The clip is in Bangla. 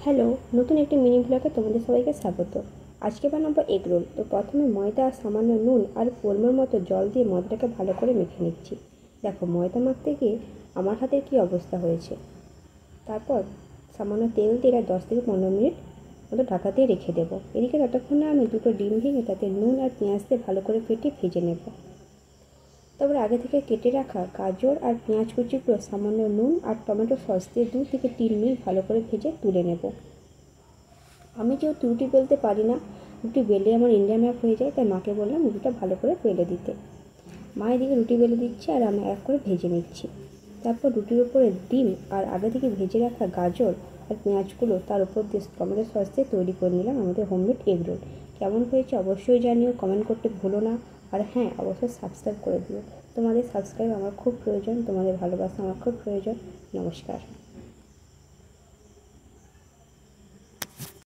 হ্যালো, নতুন একটি মিনি ব্লগে তোমাদের সবাইকে স্বাগত। আজকে বানাবো এগ রোল। তো প্রথমে ময়দা আর সামান্য নুন আর পরিমাণ মতো জল দিয়ে ময়দাটাকে ভালো করে মেখে নিচ্ছি। দেখো ময়দা মাখতে গিয়ে আমার হাতের কী অবস্থা হয়েছে। তারপর সামান্য তেল দিয়ে 10 থেকে 15 মিনিট মতো ঢাকাতেই রেখে দেবো। এদিকে ততক্ষণে আমি দুটো ডিম ভেঙে তাতে নুন আর পেঁয়াজ দিয়ে ভালো করে ফেটে ভেজে নেব। তারপর আগে থেকে কেটে রাখা গাজর আর পেঁয়াজ কুচিগুলো সামান্য নুন আর টমেটো সস দিয়ে 2 থেকে 3 মিনিট ভালো করে ভেজে তুলে নেব। আমি যেহেতু রুটি বেলতে পারি না, রুটি বেলে আমার ইন্ডিয়া ম্যাপ হয়ে যায়, তাই মাকে বললাম রুটিটা ভালো করে বেলে দিতে। মা এদিকে রুটি বেলে দিচ্ছে আর আমি এক করে ভেজে নিচ্ছি। তারপর রুটির উপরে ডিম আর আগে থেকে ভেজে রাখা গাজর আর পেঁয়াজগুলো তার উপর দিয়ে টমেটো সস দিয়ে তৈরি করে নিলাম আমাদের হোমমেড এগ রোল। কেমন হয়েছে অবশ্যই জানিও, কমেন্ট করতে ভুলো না। আর হ্যাঁ, অবশ্যই সাবস্ক্রাইব করে দিও। তোমাদের সাবস্ক্রাইব আমার খুব প্রয়োজন, তোমাদের ভালোবাসা আমার খুব প্রয়োজন। নমস্কার।